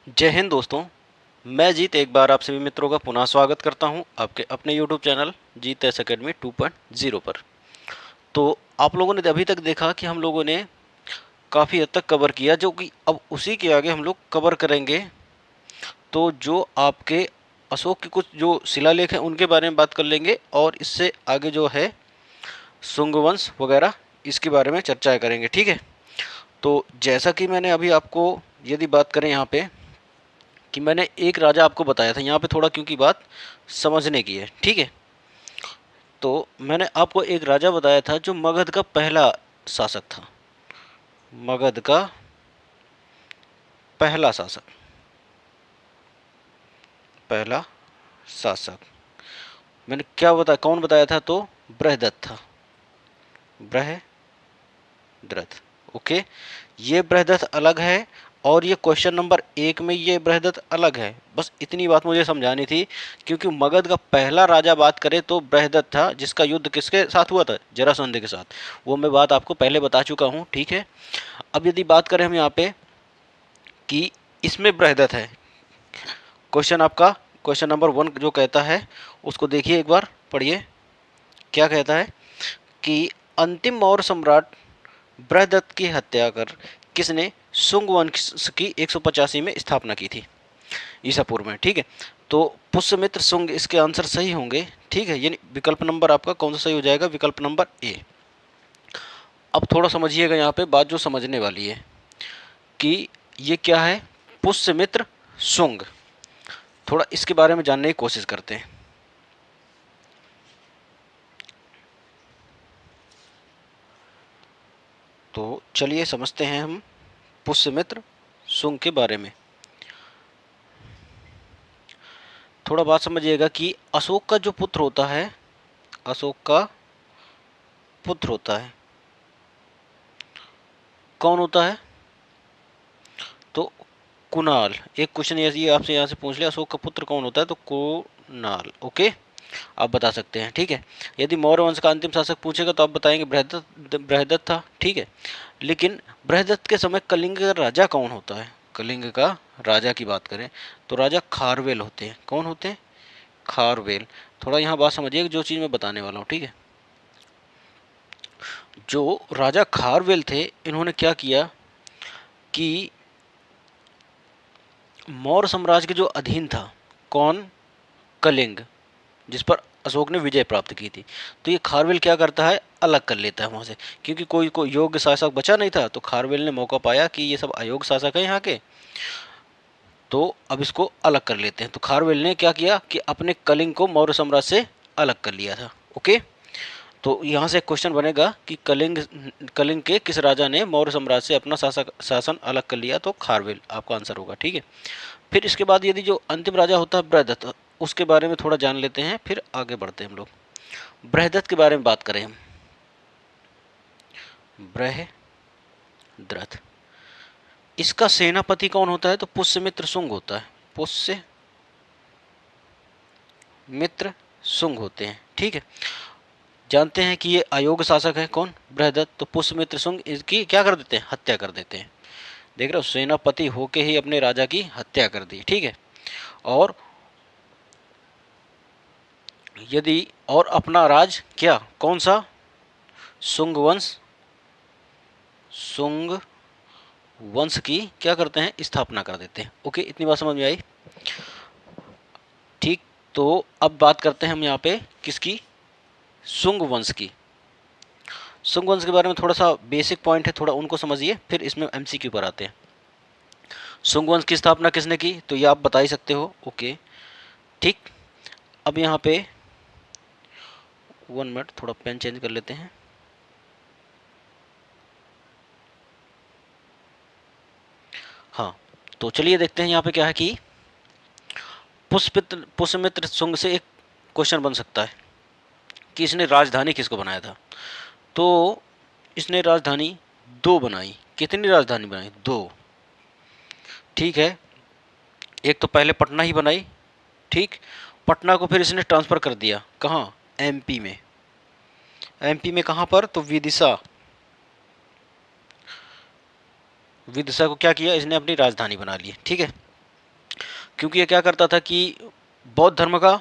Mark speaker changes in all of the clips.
Speaker 1: जय हिंद दोस्तों। मैं जीत एक बार आप सभी मित्रों का पुनः स्वागत करता हूं आपके अपने यूट्यूब चैनल जीत एस अकेडमी 2.0 पर। तो आप लोगों ने अभी तक देखा कि हम लोगों ने काफ़ी हद तक कवर किया, जो कि अब उसी के आगे हम लोग कवर करेंगे। तो जो आपके अशोक के कुछ जो शिलालेख हैं उनके बारे में बात कर लेंगे, और इससे आगे जो है शुंग वंश वगैरह इसके बारे में चर्चा करेंगे। ठीक है। तो जैसा कि मैंने अभी आपको यदि बात करें यहाँ पे कि मैंने एक राजा आपको बताया था, यहाँ पे थोड़ा क्योंकि बात समझने की है। ठीक है। तो मैंने आपको एक राजा बताया था जो मगध का पहला शासक था। मगध का पहला शासक, पहला शासक मैंने क्या बताया, कौन बताया था? तो बृहदत्त था। बृहद्रथ। ओके। ये बृहदत्त अलग है, और ये क्वेश्चन नंबर 1 में ये बृहदत्त अलग है। बस इतनी बात मुझे समझानी थी, क्योंकि मगध का पहला राजा बात करें तो बृहदत्त था, जिसका युद्ध किसके साथ हुआ था? जरासंध के साथ। वो मैं बात आपको पहले बता चुका हूँ। ठीक है। अब यदि बात करें हम यहाँ पे कि इसमें बृहदत्त है, क्वेश्चन आपका क्वेश्चन नंबर 1 जो कहता है उसको देखिए, एक बार पढ़िए। क्या कहता है कि अंतिम मौर्य सम्राट बृहदत्त की हत्या कर किसने शुंग वंश की 185 में स्थापना की थी ईसा पूर्व में? ठीक है। तो पुष्यमित्र शुंग इसके आंसर सही होंगे। ठीक है। यानी विकल्प नंबर आपका कौन सा सही हो जाएगा? विकल्प नंबर ए। अब थोड़ा समझिएगा यहाँ पे बात जो समझने वाली है कि ये क्या है, पुष्यमित्र शुंग। थोड़ा इसके बारे में जानने की कोशिश करते हैं। तो चलिए समझते हैं हम पुष्यमित्र शुंग के बारे में। थोड़ा बात समझिएगा कि अशोक का जो पुत्र होता है, अशोक का पुत्र होता है, कौन होता है? तो कुणाल। एक क्वेश्चन ये आपसे यहाँ से पूछ लिया, अशोक का पुत्र कौन होता है? तो कुणाल। ओके। आप बता सकते हैं। ठीक है। यदि मौर्य वंश का अंतिम शासक पूछेगा तो आप बताएंगे बृहदत्त, बृहदत्त था। ठीक है। लेकिन बृहदत्त के समय कलिंग का राजा कौन होता है? कलिंग का राजा की बात करें तो राजा खारवेल होते हैं। कौन होते हैं? खारवेल। थोड़ा यहाँ बात समझिए जो चीज़ मैं बताने वाला हूँ। ठीक है। जो राजा खारवेल थे, इन्होंने क्या किया कि मौर्य साम्राज्य के जो अधीन था, कौन? कलिंग, जिस पर अशोक ने विजय प्राप्त की थी। तो ये खारवेल क्या करता है, अलग कर लेता है वहां से, क्योंकि कोई योग्य शासक बचा नहीं था। तो खारवेल ने मौका पाया कि ये सब अयोग्य शासक है यहाँ के, तो अब इसको अलग कर लेते हैं। तो खारवेल ने क्या किया कि अपने कलिंग को मौर्य साम्राज्य से अलग कर लिया था। ओके। तो यहाँ से क्वेश्चन बनेगा कि कलिंग कलिंग के किस राजा ने मौर्य साम्राज्य से अपना शासन अलग कर लिया? तो खारवेल आपका आंसर होगा। ठीक है। फिर इसके बाद यदि जो अंतिम राजा होता है बृहदत्त, उसके बारे में थोड़ा जान लेते हैं, फिर आगे बढ़ते हैं हम लोग। बृहदत्त के बारे में बात करें हम। बृहद्रथ, इसका सेनापति कौन होता है? तो पुष्यमित्र शुंग होता है। पुष्यमित्र शुंग होते हैं। ठीक है। जानते हैं कि ये अयोग्य शासक है। कौन? बृहदत्त। तो पुष्यमित्र शुंग इसकी क्या कर देते हैं? हत्या कर देते हैं। देख रहे हो, सेनापति होके ही अपने राजा की हत्या कर दी। ठीक है। और यदि और अपना राज क्या, कौन सा? शुंग वंश, शुंग वंश की क्या करते हैं? स्थापना कर देते हैं। ओके। इतनी बात समझ में आई? ठीक। तो अब बात करते हैं हम यहाँ पे किसकी? शुंग वंश की। शुंग वंश के बारे में थोड़ा सा बेसिक पॉइंट है, थोड़ा उनको समझिए, फिर इसमें एमसीक्यू पर आते हैं। शुंग वंश की स्थापना किसने की? तो ये आप बता ही सकते हो। ओके। ठीक। अब यहाँ पे 1 मिनट, थोड़ा पेन चेंज कर लेते हैं। हाँ, तो चलिए देखते हैं यहाँ पे क्या है कि पुष्यमित्र शुंग से एक क्वेश्चन बन सकता है कि इसने राजधानी किसको बनाया था? तो इसने राजधानी 2 बनाई। कितनी राजधानी बनाई? 2। ठीक है। एक तो पहले पटना ही बनाई। ठीक। पटना को फिर इसने ट्रांसफर कर दिया कहाँ? एमपी में। एमपी में कहाँ पर? तो विदिशा। विदिशा को क्या किया इसने? अपनी राजधानी बना ली। ठीक है। क्योंकि ये क्या करता था कि बौद्ध धर्म का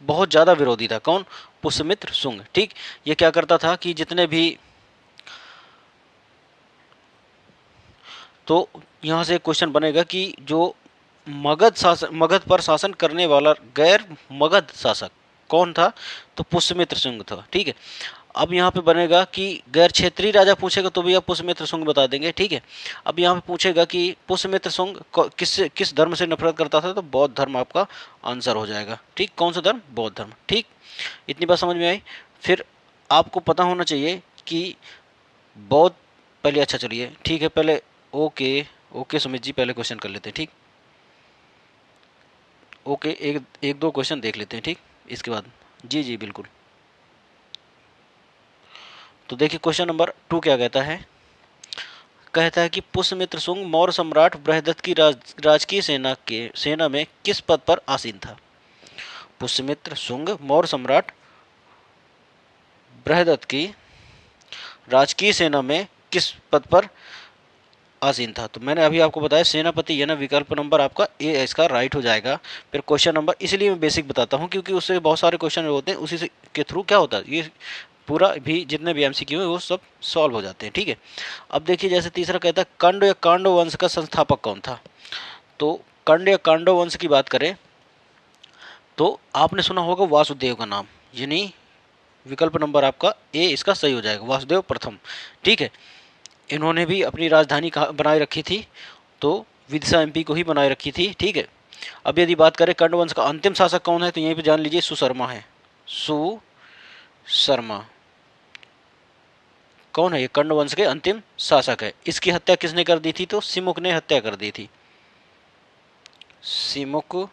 Speaker 1: बहुत ज़्यादा विरोधी था। कौन? पुष्यमित्र शुंग। ठीक, ये क्या करता था कि जितने भी, तो यहाँ से एक क्वेश्चन बनेगा कि जो मगध पर शासन करने वाला गैर मगध शासक कौन था? तो पुष्यमित्र शुंग था। ठीक है, अब यहाँ पे बनेगा कि गैर क्षेत्रीय राजा पूछेगा तो भी आप पुष्यमित्र शुंग बता देंगे। ठीक है, अब यहाँ पे पूछेगा कि पुष्यमित्र शुंग किस धर्म से नफरत करता था, तो बौद्ध धर्म आपका आंसर हो जाएगा। ठीक, कौन सा धर्म? बौद्ध धर्म। ठीक, इतनी बात समझ में आई। फिर आपको पता होना चाहिए कि बौद्ध पहले, अच्छा चलिए ठीक है, पहले ओके ओके सुमित जी, पहले क्वेश्चन कर लेते हैं। ठीक, ओके, एक एक दो क्वेश्चन देख लेते हैं। ठीक, इसके बाद जी जी बिल्कुल। तो देखिए क्वेश्चन नंबर 2 क्या कहता है। कहता है कि पुष्यमित्र शुंग मौर्य सम्राट बृहदत्त की राजकीय सेना में किस पद पर आसीन था? पुष्यमित्र शुंग मौर्य सम्राट बृहदत्त की राजकीय सेना में किस पद पर आसीन था? तो मैंने अभी आपको बताया सेनापति, ये ना विकल्प नंबर आपका ए इसका राइट हो जाएगा। फिर क्वेश्चन नंबर, इसलिए मैं बेसिक बताता हूँ क्योंकि उससे बहुत सारे क्वेश्चन होते हैं, उसी से के थ्रू क्या होता है, ये पूरा भी जितने भी एमसीक्यू है वो सब सॉल्व हो जाते हैं। ठीक है, अब देखिए जैसे तीसरा कहता है कंड या कांडव वंश का संस्थापक कौन था? तो कंड या कांडव वंश की बात करें तो आपने सुना होगा वासुदेव का नाम, यानी विकल्प नंबर आपका ए इसका सही हो जाएगा, वासुदेव प्रथम। ठीक है, इन्होंने भी अपनी राजधानी बनाए रखी थी, तो विदिशा एमपी को ही बनाए रखी थी। ठीक है, अब यदि बात करें कंड वंश का अंतिम शासक कौन है, तो यहीं पे जान लीजिए सुशर्मा है। सुशर्मा कौन है? ये कंड वंश के अंतिम शासक है। इसकी हत्या किसने कर दी थी? तो सिमुक ने हत्या कर दी थी। सिमुक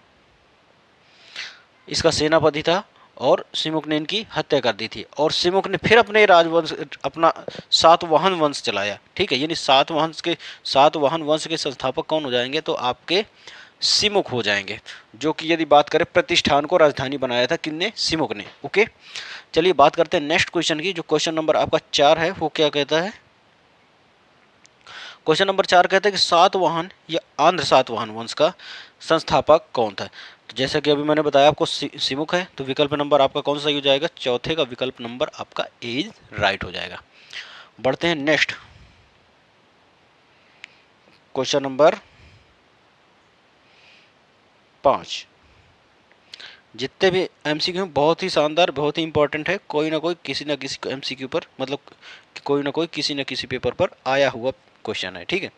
Speaker 1: इसका सेनापति था और सिमुक ने इनकी हत्या कर दी थी, और सिमुक ने फिर अपने राजवंश, अपना सातवाहन वंश चलाया। ठीक है, यानी सातवाहन वंश के संस्थापक कौन हो जाएंगे? तो आपके सिमुक हो जाएंगे, जो कि यदि बात करें प्रतिष्ठान को राजधानी बनाया था किसने? सिमुक ने। ओके, चलिए बात करते हैं नेक्स्ट क्वेश्चन की, जो क्वेश्चन नंबर आपका 4 है। वो क्या कहता है? क्वेश्चन नंबर 4 कहता है कि सातवाहन या आंध्र सातवाहन वंश का संस्थापक कौन था? तो जैसा कि अभी मैंने बताया आपको सिमुक है, तो विकल्प नंबर आपका कौन सा सही हो जाएगा? चौथे का विकल्प नंबर आपका ए राइट हो जाएगा। बढ़ते हैं नेक्स्ट क्वेश्चन नंबर 5। जितने भी एमसीक्यू बहुत ही शानदार, बहुत ही इंपॉर्टेंट है, कोई ना कोई किसी ना किसी एमसीक्यू पर, मतलब कोई ना कोई किसी ना किसी पेपर पर आया हुआ क्वेश्चन है। ठीक है,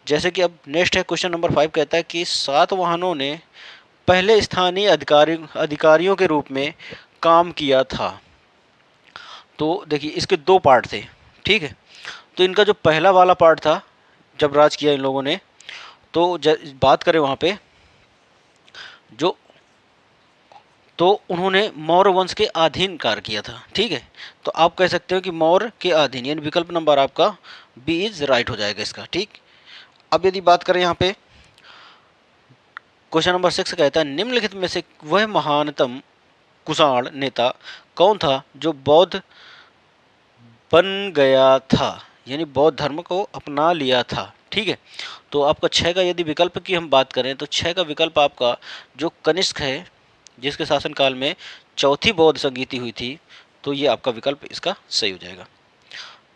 Speaker 1: जैसे कि अब नेक्स्ट है क्वेश्चन नंबर 5 कहता है कि सातवाहनों ने पहले स्थानीय अधिकारियों के रूप में काम किया था। तो देखिए इसके दो पार्ट थे। ठीक है, तो इनका जो पहला वाला पार्ट था, जब राज किया इन लोगों ने, तो बात करें वहाँ पे जो, तो उन्होंने मौर्य वंश के अधीन कार्य किया था। ठीक है, तो आप कह सकते हो कि मौर्य के अधीन, यानी विकल्प नंबर आपका बी इज राइट हो जाएगा इसका। ठीक, अब यदि बात करें यहाँ पे क्वेश्चन नंबर 6 कहता है निम्नलिखित में से वह महानतम कुषाण नेता कौन था जो बौद्ध बन गया था, यानी बौद्ध धर्म को अपना लिया था? ठीक है, तो आपका 6 का यदि विकल्प की हम बात करें तो 6 का विकल्प आपका जो कनिष्क है, जिसके शासनकाल में चौथी बौद्ध संगीति हुई थी, तो ये आपका विकल्प इसका सही हो जाएगा।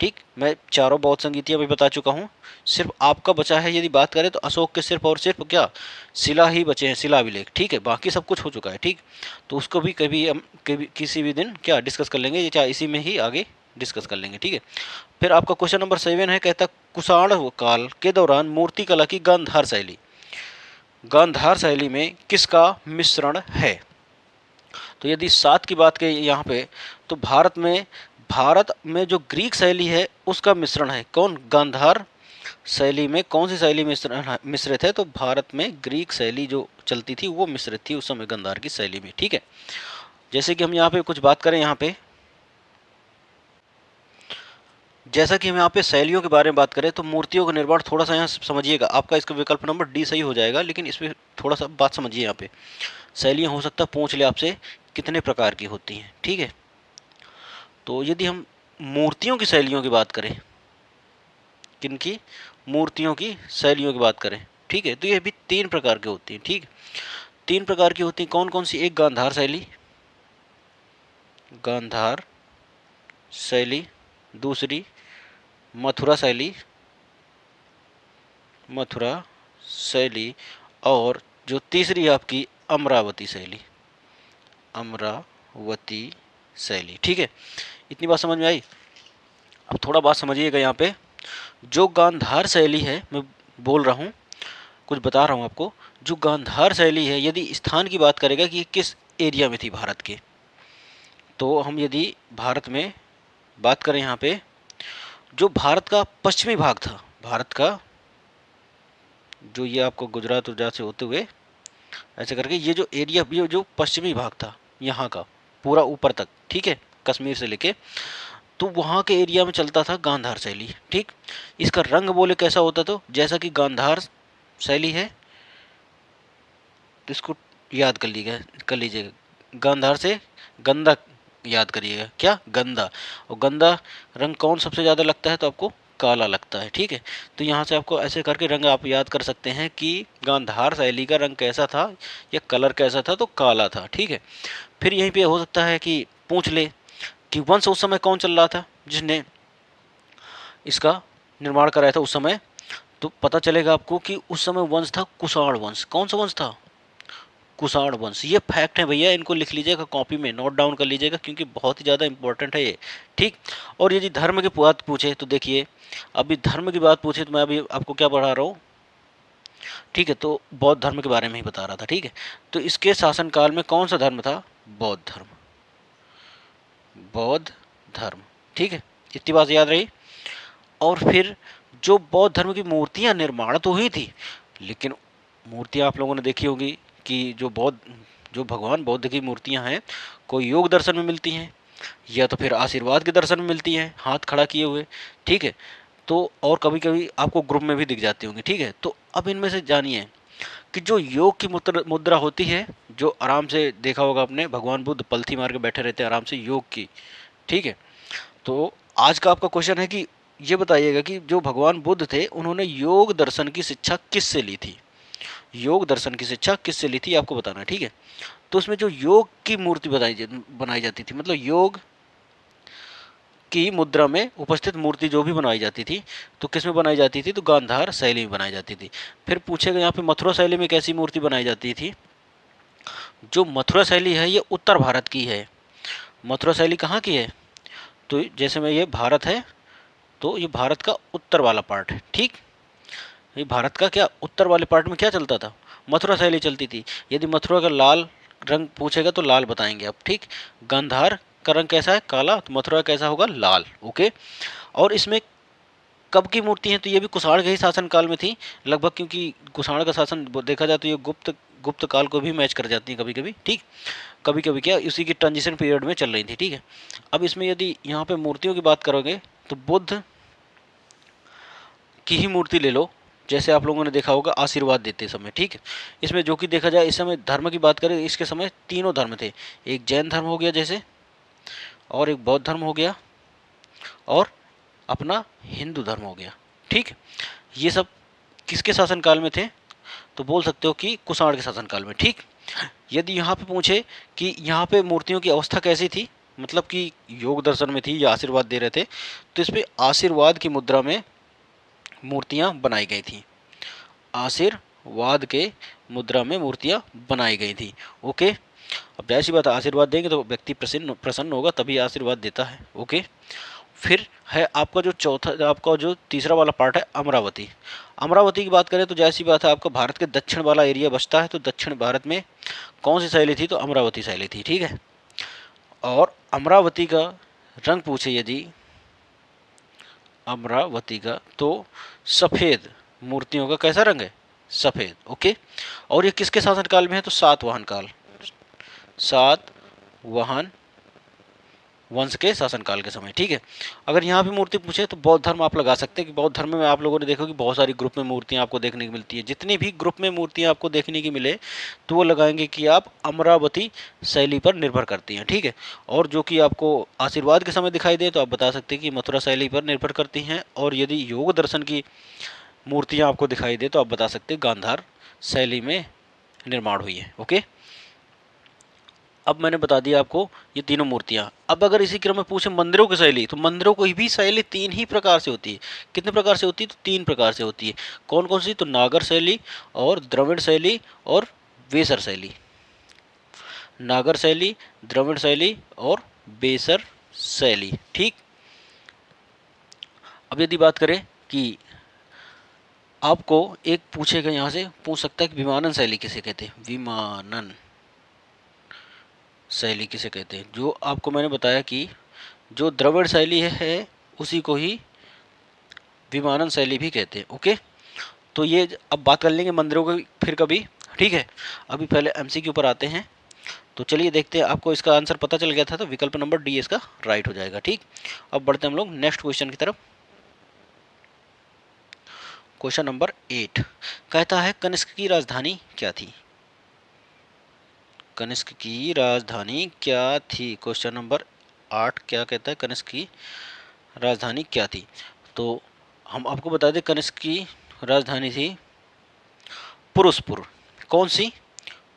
Speaker 1: ठीक, मैं चारों बौद्ध संगीतियाँ भी बता चुका हूँ, सिर्फ आपका बचा है यदि बात करें तो अशोक के सिर्फ और सिर्फ क्या शिला ही बचे हैं, शिलाभिलेख। ठीक है, बाकी सब कुछ हो चुका है। ठीक, तो उसको भी कभी हम किसी भी दिन क्या डिस्कस कर लेंगे, चाहे इसी में ही आगे डिस्कस कर लेंगे। ठीक है, फिर आपका क्वेश्चन नंबर 7 है, कहता कुषाण काल के दौरान मूर्ति कला की गांधार शैली में किसका मिश्रण है? तो यदि 7 की बात करें यहाँ पे, तो भारत में जो ग्रीक शैली है उसका मिश्रण है। कौन? गांधार शैली में कौन सी शैली मिश्रित है? तो भारत में ग्रीक शैली जो चलती थी वो मिश्रित थी उस समय गांधार की शैली में। ठीक है, जैसे कि हम यहाँ पे कुछ बात करें, यहाँ पे जैसा कि हम यहाँ पे शैलियों के बारे में बात करें, तो मूर्तियों का निर्माण थोड़ा सा यहाँ समझिएगा, आपका इसका विकल्प नंबर डी सही हो जाएगा, लेकिन इसमें थोड़ा सा बात समझिए। यहाँ पे शैलियाँ हो सकता है पूछ ले आपसे कितने प्रकार की होती हैं। ठीक है, तो यदि हम मूर्तियों की शैलियों की बात करें, किनकी? मूर्तियों की शैलियों की बात करें, ठीक है। तो ये भी 3 प्रकार की होती हैं, ठीक। 3 प्रकार की होती हैं, कौन कौन सी? एक गांधार शैली, गांधार शैली, दूसरी मथुरा शैली, मथुरा शैली, और जो तीसरी आपकी अमरावती शैली, अमरावती शैली, ठीक है। इतनी बात समझ में आई? अब थोड़ा बात समझिएगा यहाँ पे। जो गांधार शैली है, मैं बोल रहा हूँ, कुछ बता रहा हूँ आपको। जो गांधार शैली है, यदि स्थान की बात करेगा कि किस एरिया में थी भारत के, तो हम यदि भारत में बात करें, यहाँ पे जो भारत का पश्चिमी भाग था, भारत का जो ये आपको गुजरात उजरात से होते हुए ऐसे करके ये जो एरिया, ये जो पश्चिमी भाग था यहाँ का पूरा ऊपर तक, ठीक है, कश्मीर से लेके, तो वहाँ के एरिया में चलता था गांधार शैली, ठीक। इसका रंग बोले कैसा होता, तो जैसा कि गांधार शैली है, तो इसको याद कर लीजिएगा, गांधार से गंदा याद करिएगा, क्या? गंदा। और गंदा रंग कौन सबसे ज़्यादा लगता है, तो आपको काला लगता है, ठीक है। तो यहाँ से आपको ऐसे करके रंग आप याद कर सकते हैं कि गांधार शैली का रंग कैसा था या कलर कैसा था, तो काला था, ठीक है। फिर यहीं पे हो सकता है कि पूछ ले कि वंश उस समय कौन चल रहा था जिसने इसका निर्माण कराया था उस समय, तो पता चलेगा आपको कि उस समय वंश था कुषाण वंश। कौन सा वंश था? कुषाण वंश। ये फैक्ट है भैया, इनको लिख लीजिएगा कॉपी में, नोट डाउन कर लीजिएगा, क्योंकि बहुत ही ज़्यादा इंपॉर्टेंट है ये, ठीक। और यदि धर्म की बात पूछे तो देखिए, अभी धर्म की बात पूछे तो मैं अभी आपको क्या पढ़ा रहा हूँ, ठीक है, तो बौद्ध धर्म के बारे में ही बता रहा था, ठीक है। तो इसके शासनकाल में कौन सा धर्म था? बौद्ध धर्म, बौद्ध धर्म, ठीक है। इतनी बात याद रही। और फिर जो बौद्ध धर्म की मूर्तियां निर्माण तो हुई थी, लेकिन मूर्तियां आप लोगों ने देखी होगी कि जो भगवान बौद्ध की मूर्तियां हैं, कोई योग दर्शन में मिलती हैं, या तो फिर आशीर्वाद के दर्शन में मिलती हैं हाथ खड़ा किए हुए, ठीक है। तो और कभी कभी आपको ग्रुप में भी दिख जाती होंगी, ठीक है। तो अब इनमें से जानिए कि जो योग की मुद्रा होती है, जो आराम से देखा होगा आपने, भगवान बुद्ध पलथी मार के बैठे रहते हैं आराम से योग की, ठीक है। तो आज का आपका क्वेश्चन है कि ये बताइएगा कि जो भगवान बुद्ध थे, उन्होंने योग दर्शन की शिक्षा किससे ली थी? योग दर्शन की शिक्षा किससे ली थी, आपको बताना है, ठीक है। तो उसमें जो योग की मूर्ति बनाई जाती थी, मतलब योग की मुद्रा में उपस्थित मूर्ति जो भी बनाई जाती थी, तो किस में बनाई जाती थी? तो गांधार शैली में बनाई जाती थी। फिर पूछेगा यहाँ पे मथुरा शैली में कैसी मूर्ति बनाई जाती थी? जो मथुरा शैली है ये उत्तर भारत की है। मथुरा शैली कहाँ की है? तो जैसे में ये भारत है, तो ये भारत का उत्तर वाला पार्ट है, ठीक। ये भारत का क्या उत्तर वाले पार्ट में क्या चलता था? मथुरा शैली चलती थी। यदि मथुरा का लाल रंग पूछेगा तो लाल बताएंगे आप, ठीक। गांधार का रंग कैसा है? काला। तो मथुरा कैसा होगा? लाल, ओके। और इसमें कब की मूर्ति है? तो ये भी कुषाण के ही शासन काल में थी लगभग, क्योंकि कुषाण का शासन देखा जाए तो ये गुप्त गुप्त काल को भी मैच कर जाती है कभी कभी, ठीक। कभी कभी क्या उसी की ट्रांजिशन पीरियड में चल रही थी, ठीक है। अब इसमें यदि यहाँ पे मूर्तियों की बात करोगे तो बुद्ध की ही मूर्ति ले लो, जैसे आप लोगों ने देखा होगा आशीर्वाद देते समय, ठीक है। इसमें जो कि देखा जाए, इस समय धर्म की बात करें, इसके समय तीनों धर्म थे। एक जैन धर्म हो गया जैसे, और एक बौद्ध धर्म हो गया, और अपना हिंदू धर्म हो गया, ठीक। ये सब किसके शासनकाल में थे? तो बोल सकते हो कि कुषाण के शासनकाल में, ठीक। यदि यहाँ पे पूछे कि यहाँ पे मूर्तियों की अवस्था कैसी थी, मतलब कि योग दर्शन में थी या आशीर्वाद दे रहे थे, तो इस पे आशीर्वाद की मुद्रा में मूर्तियाँ बनाई गई थी। आशीर्वाद के मुद्रा में मूर्तियाँ बनाई गई थी, ओके। अब जैसी बात है, आशीर्वाद देंगे तो व्यक्ति प्रसन्न प्रसन्न होगा, तभी आशीर्वाद देता है, ओके। फिर है आपका जो चौथा, आपका जो तीसरा वाला पार्ट है अमरावती। अमरावती की बात करें तो जैसी बात है, आपका भारत के दक्षिण वाला एरिया बचता है, तो दक्षिण भारत में कौन सी शैली थी? तो अमरावती शैली थी, ठीक है। और अमरावती का रंग पूछे यदि, अमरावती का, तो सफ़ेद, मूर्तियों का कैसा रंग है? सफ़ेद, ओके। और ये किसके शासनकाल में है? तो सातवाहन काल, सातवाहन वंश के शासनकाल के समय, ठीक है। अगर यहाँ भी मूर्ति पूछे तो बौद्ध धर्म आप लगा सकते हैं, कि बौद्ध धर्म में आप लोगों ने देखा कि बहुत सारी ग्रुप में मूर्तियाँ आपको देखने की मिलती है। जितनी भी ग्रुप में मूर्तियाँ आपको देखने की मिले, तो वो लगाएंगे कि आप अमरावती शैली पर निर्भर करती हैं, ठीक है। और जो कि आपको आशीर्वाद के समय दिखाई दे, तो आप बता सकते हैं कि मथुरा शैली पर निर्भर करती हैं। और यदि योग दर्शन की मूर्तियां आपको दिखाई दे तो आप बता सकते हैं गांधार शैली में निर्माण हुई है। ओके, अब मैंने बता दिया आपको ये तीनों मूर्तियां। अब अगर इसी क्रम में पूछे मंदिरों की शैली, तो मंदिरों की भी शैली तीन ही प्रकार से होती है। कितने प्रकार से होती है? तो तीन प्रकार से होती है। कौन कौन सी? तो नागर शैली और द्रविड़ शैली और वेसर शैली। नागर शैली, द्रविड़ शैली और बेसर शैली। ठीक, अब यदि बात करें कि आपको एक पूछेगा, यहां से पूछ सकता है कि विमानन शैली किसे कहते हैं? विमानन शैली किसे कहते हैं? जो आपको मैंने बताया कि जो द्रविड़ शैली है उसी को ही विमानन शैली भी कहते हैं। ओके, तो ये अब बात कर लेंगे मंदिरों की फिर कभी। ठीक है, अभी पहले एमसीक्यू पर आते हैं। तो चलिए देखते हैं, आपको इसका आंसर पता चल गया था तो विकल्प नंबर डी इसका राइट हो जाएगा। ठीक, अब बढ़ते हैं हम लोग नेक्स्ट क्वेश्चन की तरफ। क्वेश्चन नंबर 8 कहता है कनिष्क की राजधानी क्या थी? कनिष्क की राजधानी क्या थी? क्वेश्चन नंबर 8 क्या कहता है? कनिष्क की राजधानी क्या थी? तो हम आपको बता दें कनिष्क की राजधानी थी पुरुषपुर। कौन सी?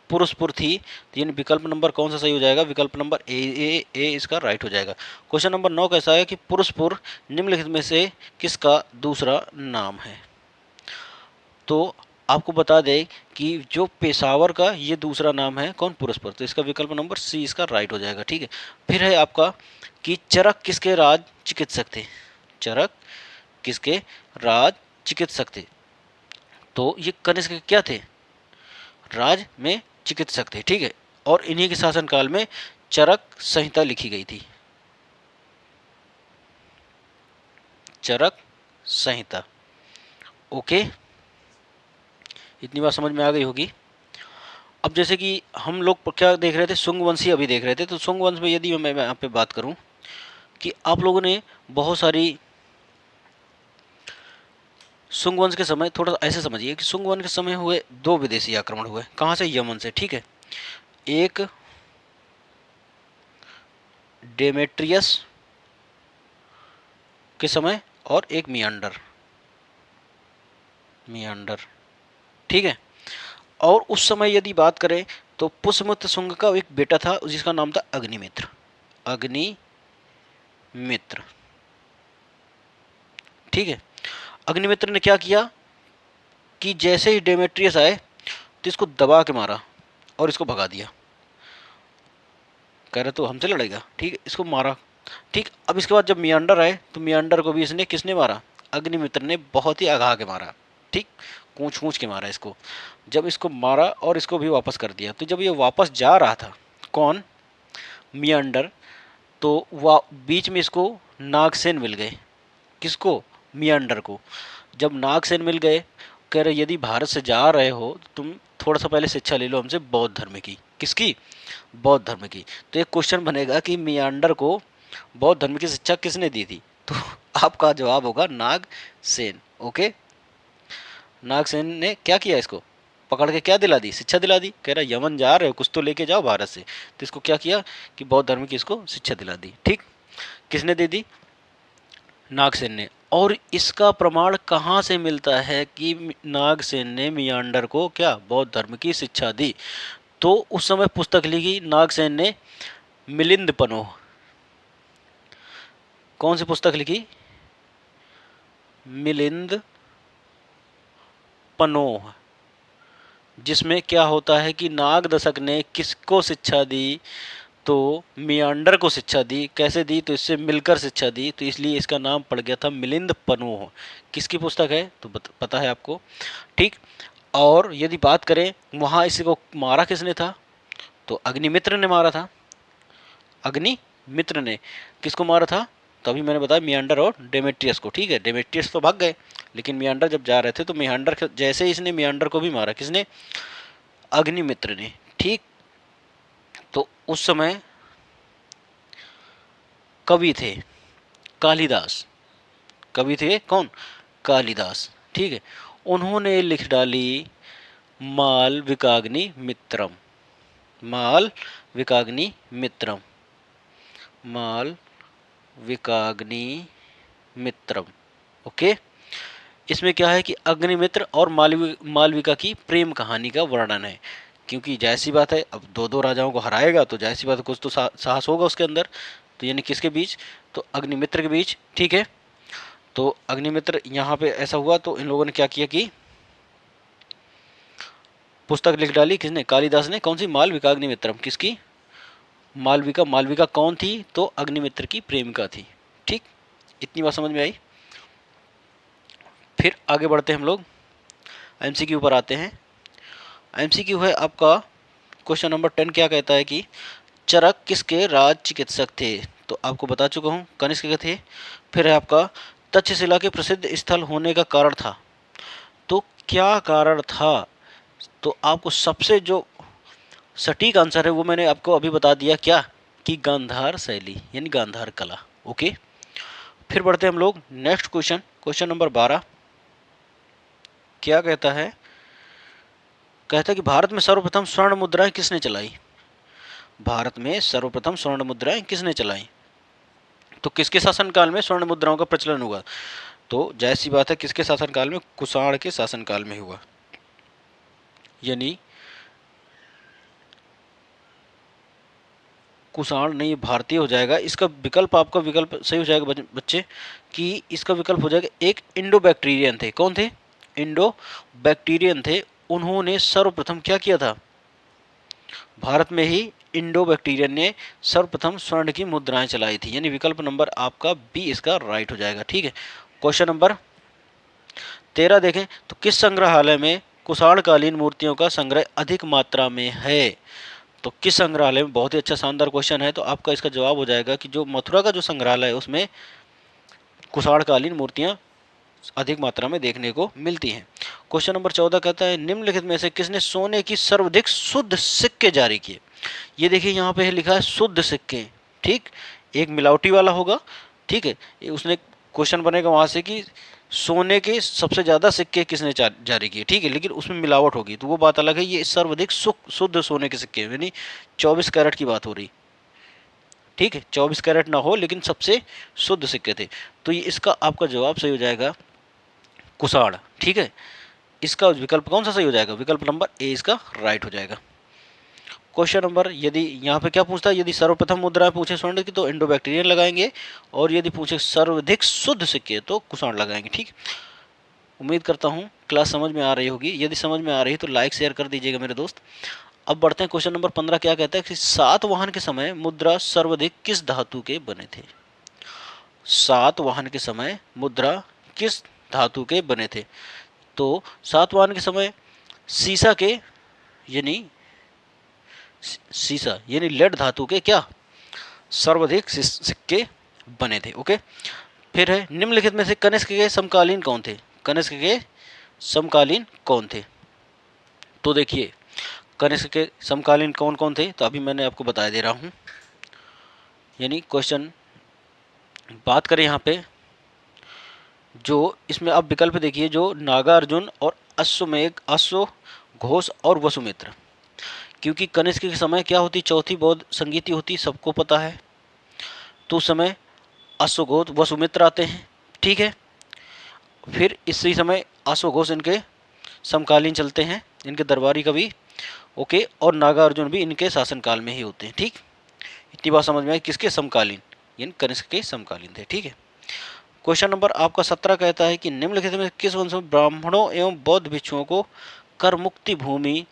Speaker 1: पुरुषपुर थी। तीन विकल्प नंबर कौन सा सही हो जाएगा? विकल्प नंबर ए इसका राइट हो जाएगा। क्वेश्चन नंबर 9 कैसा है कि पुरुषपुर निम्नलिखित में से किसका दूसरा नाम है? तो आपको बता दें कि जो पेशावर का ये दूसरा नाम है कौन? पुरुषपुर। तो इसका विकल्प नंबर सी इसका राइट हो जाएगा। ठीक है, फिर है आपका कि चरक किसके राज चिकित्सक थे? चरक किसके राज चिकित्सक थे? तो ये कनिष्क क्या थे? राज में चिकित्सक थे। ठीक है, और इन्हीं के शासनकाल में चरक संहिता लिखी गई थी। चरक संहिता। ओके, इतनी बात समझ में आ गई होगी। अब जैसे कि हम लोग क्या देख रहे थे? सुंग वंशी अभी देख रहे थे। तो सुंग वंश में यदि मैं यहाँ पे बात करूं कि आप लोगों ने बहुत सारी सुंग वंश के समय, थोड़ा ऐसे समझिए कि सुंग वंश के समय हुए दो विदेशी आक्रमण हुए। कहाँ से? यमन से। ठीक है, एक डेमेट्रियस के समय और एक मियांडर। मियांडर, ठीक है। और उस समय यदि बात करें तो पुष्यमित्र शुंग का एक बेटा था जिसका नाम था अग्निमित्र। अग्निमित्र, ठीक है। अग्निमित्र ने क्या किया कि जैसे ही डेमेट्रियस आए तो इसको दबा के मारा और इसको भगा दिया। कह रहा तो हमसे लड़ेगा, ठीक है, इसको मारा। ठीक, अब इसके बाद जब मियांडर आए तो मियांडर को भी इसने किसने मारा? अग्निमित्र ने बहुत ही आगाह के मारा। ठीक, कूच कूच के मारा इसको। जब इसको मारा और इसको भी वापस कर दिया, तो जब ये वापस जा रहा था, कौन? मियांडर, तो वह बीच में इसको नागसेन मिल गए। किसको? मियांडर को। जब नागसेन मिल गए, कह रहे यदि भारत से जा रहे हो तो तुम थोड़ा सा पहले शिक्षा ले लो हमसे बौद्ध धर्म की। किसकी? बौद्ध धर्म की। तो एक क्वेश्चन बनेगा कि मियांडर को बौद्ध धर्म की शिक्षा किसने दी थी? तो आपका जवाब होगा नागसेन। ओके, नागसेन ने क्या किया? इसको पकड़ के क्या दिला दी? शिक्षा दिला दी। कह रहा यमन जा रहे हो कुछ तो लेके जाओ भारत से। तो इसको क्या किया कि बौद्ध धर्म की इसको शिक्षा दिला दी। ठीक, किसने दे दी? नागसेन ने। और इसका प्रमाण कहाँ से मिलता है कि नागसेन ने मियांडर को क्या बौद्ध धर्म की शिक्षा दी? तो उस समय पुस्तक लिखी नागसेन ने मिलिंद पनोह। कौन सी पुस्तक लिखी? मिलिंद पनोह, जिसमें क्या होता है कि नाग दशक ने किसको शिक्षा दी? तो मियांडर को शिक्षा दी। कैसे दी? तो इससे मिलकर शिक्षा दी, तो इसलिए इसका नाम पड़ गया था मिलिंद पनोह। किसकी पुस्तक है? तो पता है आपको। ठीक, और यदि बात करें वहाँ इसको मारा किसने था? तो अग्निमित्र ने मारा था। अग्निमित्र ने किसको मारा था? तो अभी मैंने बताया मियांडर और डेमेट्रियस को। ठीक है, डेमेट्रियस तो भाग गए, लेकिन मियांडर जब जा रहे थे तो मियांडर जैसे ही इसने मियांडर को भी मारा। किसने? अग्निमित्र ने। ठीक, तो उस समय कवि थे कालिदास। कवि थे कौन? कालिदास। ठीक है, उन्होंने लिख डाली माल विकाग्नि मित्रम। माल विकाग्नि मित्रम। माल विकाग्नि मित्रम। ओके, इसमें क्या है कि अग्निमित्र और मालविका की प्रेम कहानी का वर्णन है। क्योंकि जाहिर सी बात है, अब दो दो राजाओं को हराएगा तो जाहिर सी बात है कुछ तो साहस होगा उसके अंदर। तो यानी किसके बीच, तो अग्निमित्र के बीच। ठीक है, तो अग्निमित्र यहाँ पे ऐसा हुआ तो इन लोगों ने क्या किया कि पुस्तक लिख डाली। किसने, कालिदास ने। कौन सी, मालविका अग्निमित्रम। किसकी, मालविका। मालविका कौन थी, तो अग्निमित्र की प्रेमिका थी। ठीक, इतनी बात समझ में आई। फिर आगे बढ़ते हैं हम लोग, एमसीक्यू पर आते हैं। एमसीक्यू है आपका क्वेश्चन नंबर 10। क्या कहता है कि चरक किसके राज चिकित्सक थे। तो आपको बता चुका हूँ, कनिष्क के थे। फिर है आपका तक्षशिला के प्रसिद्ध स्थल होने का कारण था। तो क्या कारण था, तो आपको सबसे जो सटीक आंसर है वो मैंने आपको अभी बता दिया। क्या, कि गांधार शैली यानी गांधार कला। ओके, फिर बढ़ते हैं हम लोग नेक्स्ट क्वेश्चन, क्वेश्चन नंबर 12। क्या कहता है, कहता है कि भारत में सर्वप्रथम स्वर्ण मुद्राएं किसने चलाई। भारत में सर्वप्रथम स्वर्ण मुद्राएं किसने चलाई, तो किसके शासनकाल में स्वर्ण मुद्राओं का प्रचलन हुआ। तो जाहिर सी बात है किसके शासनकाल में, कुषाण के शासनकाल में हुआ। यानी कुषाण नहीं, भारतीय हो जाएगा इसका विकल्प। आपका विकल्प सही हो जाएगा बच्चे, कि इसका विकल्प हो जाएगा एक इंडो बैक्टीरियन थे। कौन थे, इंडो बैक्टीरियन थे। उन्होंने सर्वप्रथम क्या किया था, भारत में ही इंडो बैक्टीरियन ने सर्वप्रथम स्वर्ण की मुद्राएं चलाई थी। यानी विकल्प नंबर आपका बी इसका राइट हो जाएगा। ठीक है, क्वेश्चन नंबर 13 देखें तो किस संग्रहालय में कुषाणकालीन मूर्तियों का संग्रह अधिक मात्रा में है। तो किस संग्रहालय में, बहुत ही अच्छा शानदार क्वेश्चन है। तो आपका इसका जवाब हो जाएगा कि जो मथुरा का जो संग्रहालय है उसमें कुषाणकालीन मूर्तियां अधिक मात्रा में देखने को मिलती हैं। क्वेश्चन नंबर 14 कहता है निम्नलिखित में से किसने सोने की सर्वाधिक शुद्ध सिक्के जारी किए। ये देखिए यहाँ पे लिखा है शुद्ध सिक्के। ठीक, एक मिलावटी वाला होगा। ठीक है, उसने क्वेश्चन बनेगा वहां से कि सोने के सबसे ज्यादा सिक्के किसने जारी किए। ठीक है, लेकिन उसमें मिलावट होगी तो वो बात अलग है। ये सर्वाधिक शुद्ध सोने के सिक्के, यानी 24 कैरेट की बात हो रही। ठीक है, 24 कैरेट ना हो लेकिन सबसे शुद्ध सिक्के थे। तो ये इसका आपका जवाब सही हो जाएगा कुषाण। ठीक है, इसका विकल्प कौन सा सही हो जाएगा, विकल्प नंबर ए इसका राइट हो जाएगा। क्वेश्चन नंबर, यदि यहाँ पे क्या पूछता है, यदि सर्वप्रथम मुद्रा पूछे स्वर्ण की तो इंडो बैक्टीरियन लगाएंगे, और यदि पूछे सर्वाधिक शुद्ध सिक्के तो कुषाण लगाएंगे। ठीक, उम्मीद करता हूँ क्लास समझ में आ रही होगी। यदि समझ में आ रही है तो लाइक शेयर कर दीजिएगा मेरे दोस्त। अब बढ़ते हैं क्वेश्चन नंबर 15। क्या कहता है कि सातवाहन के समय मुद्रा सर्वाधिक किस धातु के बने थे। सातवाहन के समय मुद्रा किस धातु के बने थे। तो सातवाहन के समय सीसा के, यानी सीसा यानी लेड धातु के क्या सर्वाधिक सिक्के बने थे। ओके, फिर है निम्नलिखित में से कनिष्क के समकालीन कौन थे। कनिष्क के समकालीन कौन थे, तो देखिए कनिष्क के समकालीन कौन कौन थे, तो अभी मैंने आपको बता दे रहा हूं। यानी क्वेश्चन बात करें यहाँ पे, जो इसमें आप विकल्प देखिए, जो नागार्जुन और अश्वमेघ, अश्वघोष और वसुमित्र। क्योंकि कनिष्क के समय क्या होती, चौथी बौद्ध संगीति होती, सबको पता है। तो उस समय अश्वघोष वसुमित्र आते हैं। ठीक है, फिर इसी समय अश्वघोष इनके समकालीन चलते हैं, इनके दरबारी कवि। ओके, और नागार्जुन भी इनके शासनकाल में ही होते हैं। ठीक, इतनी बात समझ में आई, किसके समकालीन, यानी कनिष्क के समकालीन थे। ठीक है, क्वेश्चन नंबर आपका 17 कहता है कि निम्नलिखित में किस वंश में ब्राह्मणों एवं बौद्ध भिक्षुओं को कर मुक्ति भूमि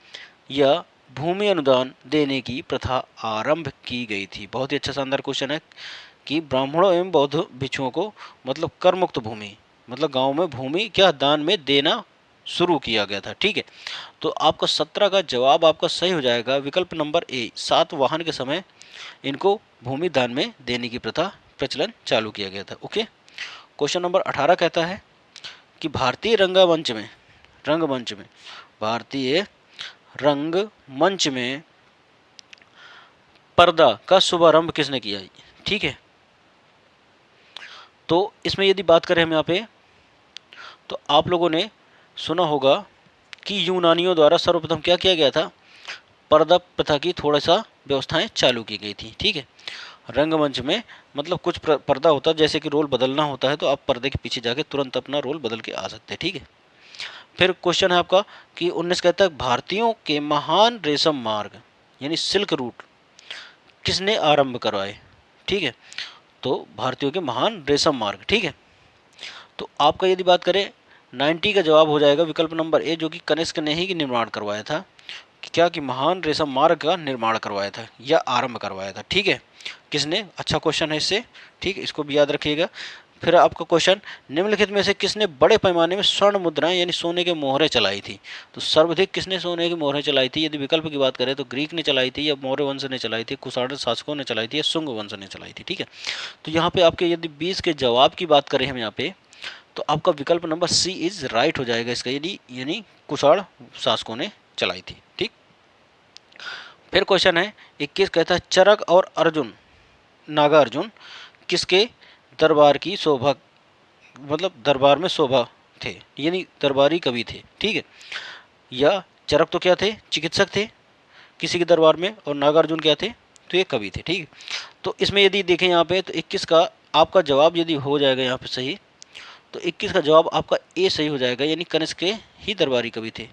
Speaker 1: या भूमि अनुदान देने की प्रथा आरंभ की गई थी। बहुत ही अच्छा शानदार क्वेश्चन है कि ब्राह्मणों एवं बौद्ध भिक्षुओं को मतलब कर मुक्त भूमि, मतलब गांव में भूमि क्या दान में देना शुरू किया गया था। ठीक है, तो आपका 17 का जवाब आपका सही हो जाएगा विकल्प नंबर ए। सातवाहन के समय इनको भूमि दान में देने की प्रथा प्रचलन चालू किया गया था। ओके, क्वेश्चन नंबर 18 कहता है कि भारतीय रंगमंच में भारतीय रंगमंच में पर्दा का शुभारंभ किसने किया। ठीक है, तो इसमें यदि बात करें हम यहाँ पे, तो आप लोगों ने सुना होगा कि यूनानियों द्वारा सर्वप्रथम क्या किया गया था, पर्दा प्रथा की थोड़ा सा व्यवस्थाएं चालू की गई थी। ठीक है, रंगमंच में मतलब कुछ पर्दा होता है, जैसे कि रोल बदलना होता है तो आप पर्दे के पीछे जाके तुरंत अपना रोल बदल के आ सकते हैं, ठीक है। फिर क्वेश्चन है आपका कि 19 कहता है भारतीयों के महान रेशम मार्ग यानी सिल्क रूट किसने आरंभ करवाए, ठीक है। तो भारतीयों के महान रेशम मार्ग, ठीक है। तो आपका यदि बात करें 90 का जवाब हो जाएगा विकल्प नंबर ए, जो कि कनिष्क ने ही निर्माण करवाया था। क्या कि महान रेशम मार्ग का निर्माण करवाया था या आरंभ करवाया था, ठीक है। किसने, अच्छा क्वेश्चन है इससे, ठीक है, इसको भी याद रखिएगा। फिर आपका क्वेश्चन, निम्नलिखित में से किसने बड़े पैमाने में स्वर्ण मुद्राएं यानी सोने के मोहरें चलाई थी। तो सर्वाधिक किसने सोने की मोहरें चलाई थी, यदि विकल्प की बात करें तो ग्रीक ने चलाई थी या मौर्य वंश ने चलाई थी, कुषाण शासकों ने चलाई थी या शुंग वंश ने चलाई थी, ठीक है। तो यहाँ पे आपके यदि 20 के जवाब की बात करें हम यहाँ पे, तो आपका विकल्प नंबर सी इज राइट हो जाएगा इसका, यानी कुषाण शासकों ने चलाई थी, ठीक। फिर क्वेश्चन है 21 कहता है चरक और अर्जुन नागार्जुन किसके दरबार की शोभा, मतलब दरबार में शोभा थे, यानी दरबारी कवि थे, ठीक है। या चरक तो क्या थे, चिकित्सक थे किसी के दरबार में, और नागार्जुन क्या थे, तो ये कवि थे, ठीक है। तो इसमें यदि देखें यहाँ पे तो 21 का आपका जवाब यदि हो जाएगा यहाँ पे सही, तो 21 का जवाब आपका ए सही हो जाएगा, यानी कनिष्क के ही दरबारी कवि थे,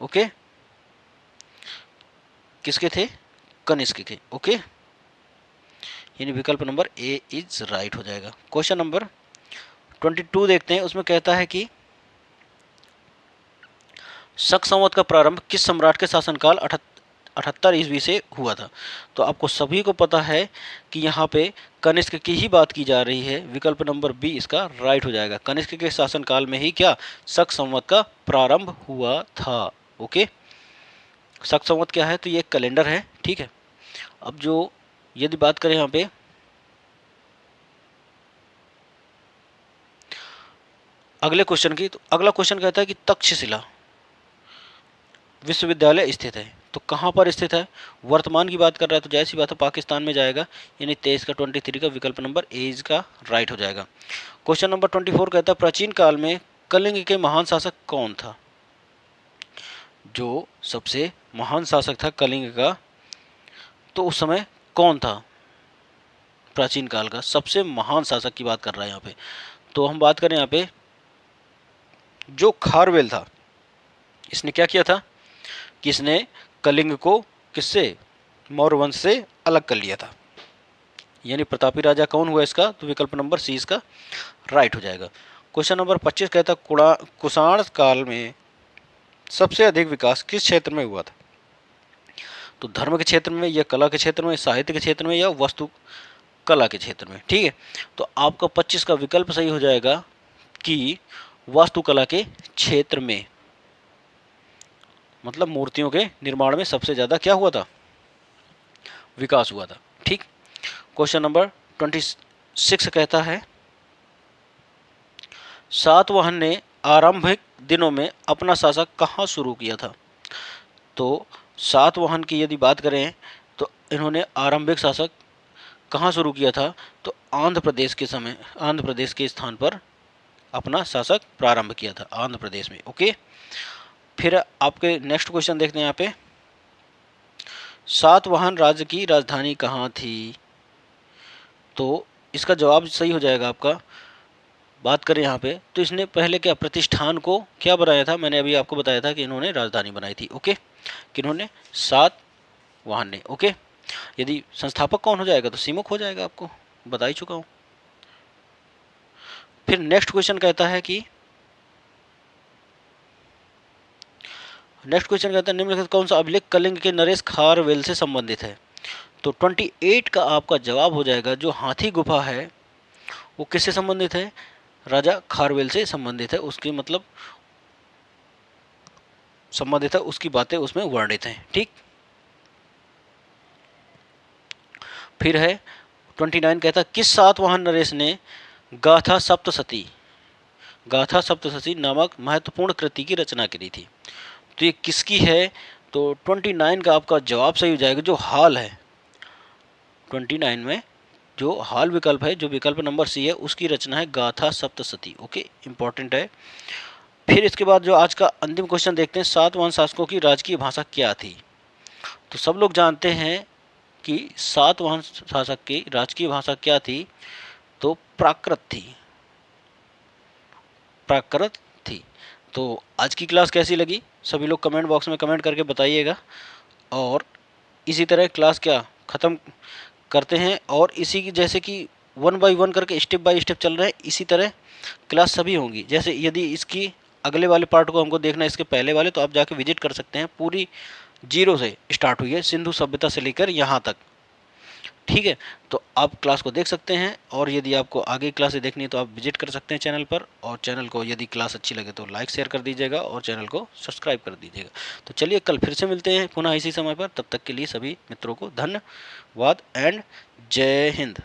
Speaker 1: ओके। किसके थे, कनिष्क के, ओके। यानी विकल्प नंबर ए इज राइट हो जाएगा। क्वेश्चन नंबर 22 देखते हैं, उसमें कहता है कि शक संवत का प्रारंभ किस सम्राट के शासनकाल 78 ईस्वी से हुआ था। तो आपको सभी को पता है कि यहाँ पे कनिष्क की ही बात की जा रही है, विकल्प नंबर बी इसका राइट हो जाएगा। कनिष्क के शासनकाल में ही क्या शक संवत का प्रारंभ हुआ था, ओके। शक संवत क्या है, तो ये एक कैलेंडर है, ठीक है। अब जो यदि बात करें यहाँ पे अगले क्वेश्चन की, तो अगला क्वेश्चन कहता है कि तक्षशिला विश्वविद्यालय स्थित है, तो कहाँ पर स्थित है, वर्तमान की बात कर रहा है तो जाहिर सी बात है पाकिस्तान में जाएगा, यानी 23 का 23 का विकल्प नंबर ए का राइट हो जाएगा। क्वेश्चन नंबर 24 कहता है प्राचीन काल में कलिंग के महान शासक कौन था। जो सबसे महान शासक था कलिंग का, तो उस समय कौन था, प्राचीन काल का सबसे महान शासक की बात कर रहा है यहाँ पे। तो हम बात करें यहाँ पे जो खारवेल था, इसने क्या किया था कि इसने कलिंग को किससे, मौर्य वंश से अलग कर लिया था, यानी प्रतापी राजा कौन हुआ इसका, तो विकल्प नंबर सी इसका राइट हो जाएगा। क्वेश्चन नंबर 25 कहता कुषाण काल में सबसे अधिक विकास किस क्षेत्र में हुआ था। तो धर्म के क्षेत्र में या कला के क्षेत्र में, साहित्य के क्षेत्र में या वस्तु कला के क्षेत्र में, ठीक है। तो आपका 25 का विकल्प सही हो जाएगा कि वास्तुकला के क्षेत्र में, मतलब मूर्तियों के निर्माण में सबसे ज्यादा क्या हुआ था, विकास हुआ था, ठीक। क्वेश्चन नंबर 26 कहता है सातवाहन ने आरंभिक दिनों में अपना शासन कहाँ शुरू किया था। तो सातवाहन की यदि बात करें तो इन्होंने आरंभिक शासक कहाँ शुरू किया था, तो आंध्र प्रदेश के समय, आंध्र प्रदेश के स्थान पर अपना शासक प्रारंभ किया था, आंध्र प्रदेश में, ओके। फिर आपके नेक्स्ट क्वेश्चन देखते हैं यहाँ पे, सातवाहन राज्य की राजधानी कहाँ थी। तो इसका जवाब सही हो जाएगा आपका, बात करें यहाँ पे तो इसने पहले क्या प्रतिष्ठान को क्या बनाया था, मैंने अभी आपको बताया था कि इन्होंने राजधानी बनाई थी, ओके। कि इन्होंने सातवाहन ने, ओके। यदि संस्थापक कौन हो जाएगा तो सीमुख हो जाएगा, आपको बता ही चुका हूं। फिर नेक्स्ट क्वेश्चन कहता है कि निम्नलिखित कौन सा अभिलेख कलिंग के नरेश खारवेल से संबंधित है। तो 28 का आपका जवाब हो जाएगा जो हाथी गुफा है वो किससे संबंधित है, राजा खारवेल से संबंधित है, उसकी मतलब संबंधित है, उसकी बातें उसमें वर्णित हैं, ठीक। फिर है 29 कहता किस सातवाहन नरेश ने गाथा सप्तशती नामक महत्वपूर्ण कृति की रचना करी थी। तो ये किसकी है, तो 29 का आपका जवाब सही हो जाएगा जो हाल है, 29 में जो हाल विकल्प है, जो विकल्प नंबर सी है, उसकी रचना है गाथा सप्तशती, ओके, इंपॉर्टेंट है। फिर इसके बाद जो आज का अंतिम क्वेश्चन देखते हैं, सातवाहन शासकों की राजकीय भाषा क्या थी। तो सब लोग जानते हैं की सातवाहन शासक की राजकीय भाषा क्या थी? तो प्राकृत थी, प्राकृत थी। तो आज की क्लास कैसी लगी? सभी लोग कमेंट बॉक्स में कमेंट करके बताइएगा। और इसी तरह क्लास क्या ख़त्म करते हैं, और इसी की जैसे कि वन बाय वन करके स्टेप बाय स्टेप चल रहे हैं, इसी तरह क्लास सभी होंगी। जैसे यदि इसकी अगले वाले पार्ट को हमको देखना है, इसके पहले वाले, तो आप जाके विजिट कर सकते हैं। पूरी जीरो से स्टार्ट हुई है, सिंधु सभ्यता से लेकर यहाँ तक। ठीक है, तो आप क्लास को देख सकते हैं, और यदि आपको आगे क्लासें देखनी है तो आप विजिट कर सकते हैं चैनल पर। और चैनल को यदि क्लास अच्छी लगे तो लाइक शेयर कर दीजिएगा और चैनल को सब्सक्राइब कर दीजिएगा। तो चलिए कल फिर से मिलते हैं पुनः इसी समय पर। तब तक के लिए सभी मित्रों को धन्यवाद एंड जय हिंद।